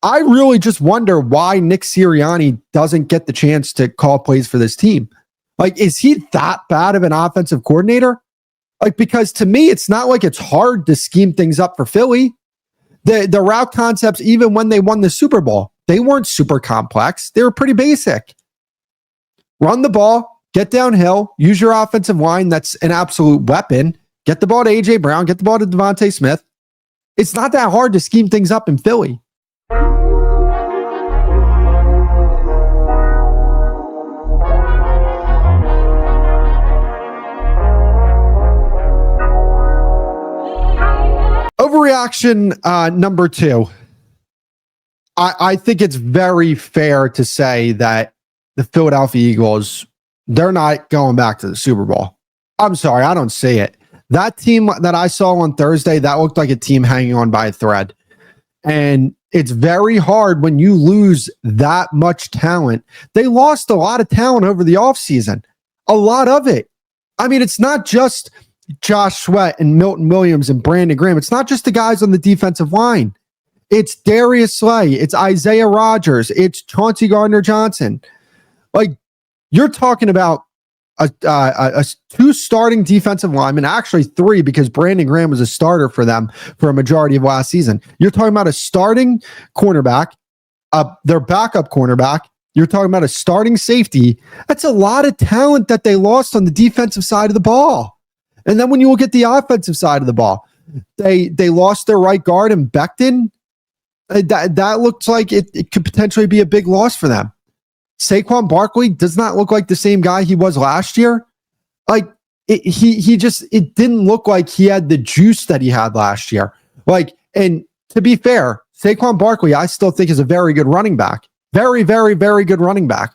I really just wonder why Nick Sirianni doesn't get the chance to call plays for this team. Like, is he that bad of an offensive coordinator? Like, because to me, it's not like it's hard to scheme things up for Philly. The route concepts, even when they won the Super Bowl, they weren't super complex. They were pretty basic. Run the ball, get downhill, use your offensive line. That's an absolute weapon. Get the ball to A.J. Brown, get the ball to Devontae Smith. It's not that hard to scheme things up in Philly. Overreaction number 2. I think it's very fair to say that the Philadelphia Eagles, they're not going back to the Super Bowl. I'm sorry, I don't see it. That team that I saw on Thursday, that looked like a team hanging on by a thread. And it's very hard when you lose that much talent. They lost a lot of talent over the offseason. A lot of it. I mean, it's not just Josh Sweat and Milton Williams and Brandon Graham. It's not just the guys on the defensive line. It's Darius Slay. It's Isaiah Rodgers. It's Chauncey Gardner-Johnson. Like, you're talking about a 2 starting defensive linemen, actually 3, because Brandon Graham was a starter for them for a majority of last season. You're talking about a starting cornerback, their backup cornerback. You're talking about a starting safety. That's a lot of talent that they lost on the defensive side of the ball. And then when you look at the offensive side of the ball, they lost their right guard in Becton. That looks like it could potentially be a big loss for them. Saquon Barkley does not look like the same guy he was last year. Like, it didn't look like he had the juice that he had last year. Like, and to be fair, Saquon Barkley, I still think is a very good running back. Very, very, very good running back.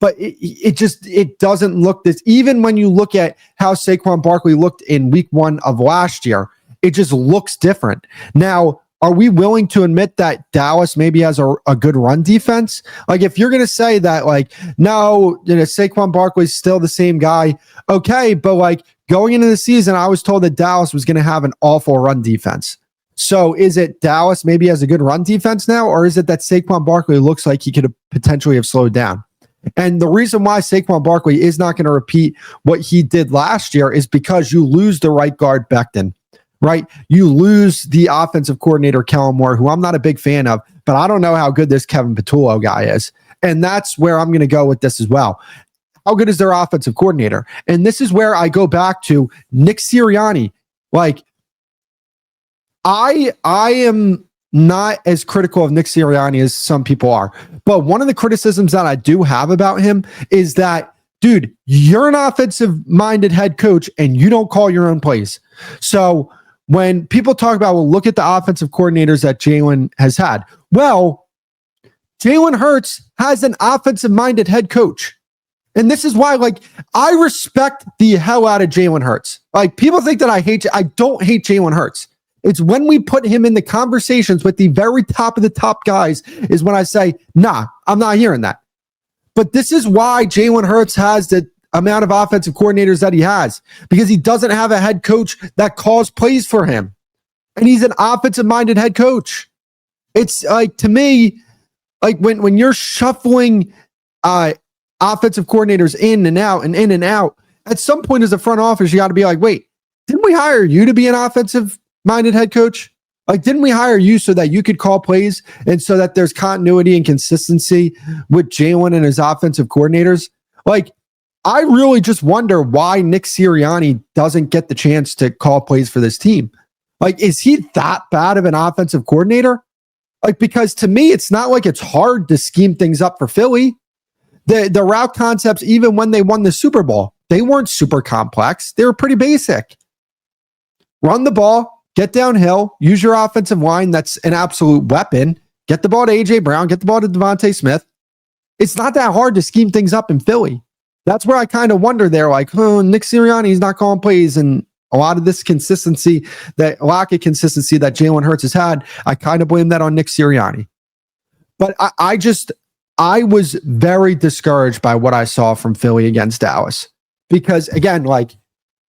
But it doesn't look this, even when you look at how Saquon Barkley looked in week 1 of last year, it just looks different. Now, are we willing to admit that Dallas maybe has a good run defense? Like, if you're going to say that, like, no, Saquon Barkley's still the same guy, okay, but like going into the season, I was told that Dallas was going to have an awful run defense. So is it Dallas maybe has a good run defense now, or is it that Saquon Barkley looks like he could potentially have slowed down? And the reason why Saquon Barkley is not going to repeat what he did last year is because you lose the right guard Becton, right? You lose the offensive coordinator Kellen Moore, who I'm not a big fan of, but I don't know how good this Kevin Patullo guy is. And that's where I'm going to go with this as well. How good is their offensive coordinator? And this is where I go back to Nick Sirianni. Like, I am not as critical of Nick Sirianni as some people are. But one of the criticisms that I do have about him is that, dude, you're an offensive-minded head coach and you don't call your own plays. So when people talk about, well, look at the offensive coordinators that Jalen has had. Well, Jalen Hurts has an offensive-minded head coach. And this is why, like, I respect the hell out of Jalen Hurts. Like, people think that I don't hate Jalen Hurts. It's when we put him in the conversations with the very top of the top guys is when I say, nah, I'm not hearing that. But this is why Jalen Hurts has the amount of offensive coordinators that he has, because he doesn't have a head coach that calls plays for him. And he's an offensive-minded head coach. It's like, to me, like when you're shuffling offensive coordinators in and out and in and out, at some point as a front office, you got to be like, wait, didn't we hire you to be an offensive-minded head coach? Like, didn't we hire you so that you could call plays and so that there's continuity and consistency with Jalen and his offensive coordinators? Like, I really just wonder why Nick Sirianni doesn't get the chance to call plays for this team. Like, is he that bad of an offensive coordinator? Like, because to me, it's not like it's hard to scheme things up for Philly. The route concepts, even when they won the Super Bowl, they weren't super complex. They were pretty basic. Run the ball, get downhill, use your offensive line. That's an absolute weapon. Get the ball to A.J. Brown, get the ball to Devontae Smith. It's not that hard to scheme things up in Philly. That's where I kind of wonder there, like, oh, Nick Sirianni's not calling plays, and a lot of this consistency, that lack of consistency that Jalen Hurts has had, I kind of blame that on Nick Sirianni. But I was very discouraged by what I saw from Philly against Dallas. Because, again, like,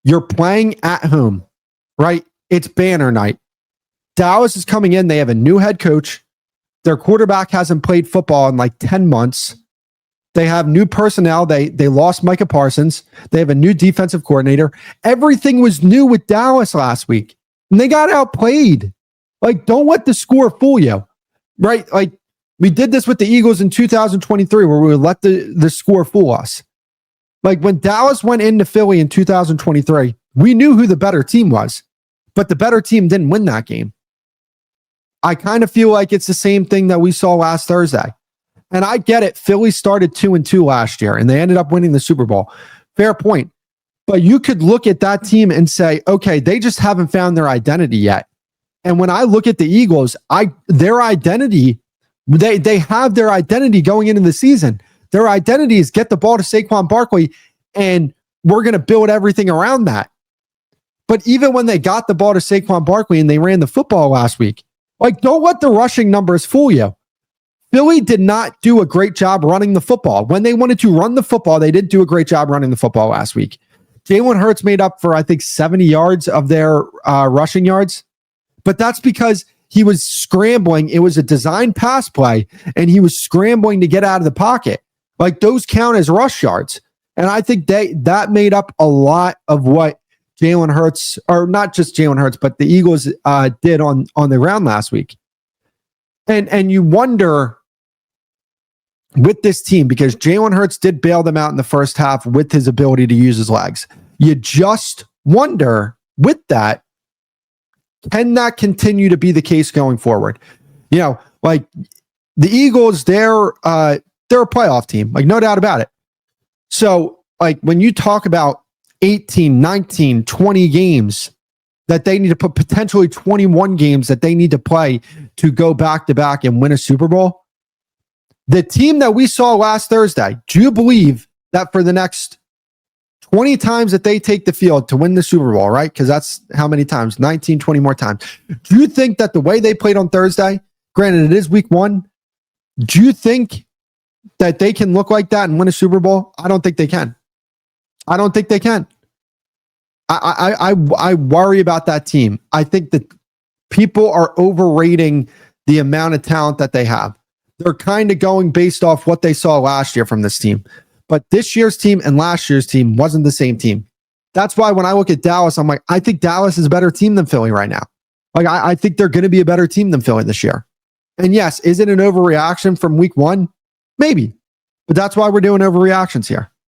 you're playing at home, right? It's banner night. Dallas is coming in. They have a new head coach. Their quarterback hasn't played football in like 10 months. They have new personnel. They lost Micah Parsons. They have a new defensive coordinator. Everything was new with Dallas last week, and they got outplayed. Like, don't let the score fool you, right? Like, we did this with the Eagles in 2023, where we would let the score fool us. Like, when Dallas went into Philly in 2023, we knew who the better team was, but the better team didn't win that game. I kind of feel like it's the same thing that we saw last Thursday. And I get it. Philly started 2-2 last year, and they ended up winning the Super Bowl. Fair point. But you could look at that team and say, okay, they just haven't found their identity yet. And when I look at the Eagles, their identity, they have their identity going into the season. Their identity is get the ball to Saquon Barkley, and we're going to build everything around that. But even when they got the ball to Saquon Barkley and they ran the football last week, like, don't let the rushing numbers fool you. Philly did not do a great job running the football. When they wanted to run the football, they didn't do a great job running the football last week. Jalen Hurts made up for, I think, 70 yards of their rushing yards. But that's because he was scrambling. It was a design pass play, and he was scrambling to get out of the pocket. Like, those count as rush yards. And I think that made up a lot of what Jalen Hurts, or not just Jalen Hurts, but the Eagles did on the ground last week. And you wonder with this team, because Jalen Hurts did bail them out in the first half with his ability to use his legs. You just wonder with that, can that continue to be the case going forward? You know, like the Eagles, they're a playoff team, like no doubt about it. So like when you talk about 18, 19, 20 games that they need to put, potentially 21 games that they need to play to go back to back and win a Super Bowl. The team that we saw last Thursday, do you believe that for the next 20 times that they take the field to win the Super Bowl, right? Because that's how many times? 19, 20 more times. Do you think that the way they played on Thursday, granted it is week 1, do you think that they can look like that and win a Super Bowl? I don't think they can. I don't think they can. I worry about that team. I think that people are overrating the amount of talent that they have. They're kind of going based off what they saw last year from this team. But this year's team and last year's team wasn't the same team. That's why when I look at Dallas, I'm like, I think Dallas is a better team than Philly right now. Like, I think they're going to be a better team than Philly this year. And yes, is it an overreaction from week 1? Maybe. But that's why we're doing overreactions here.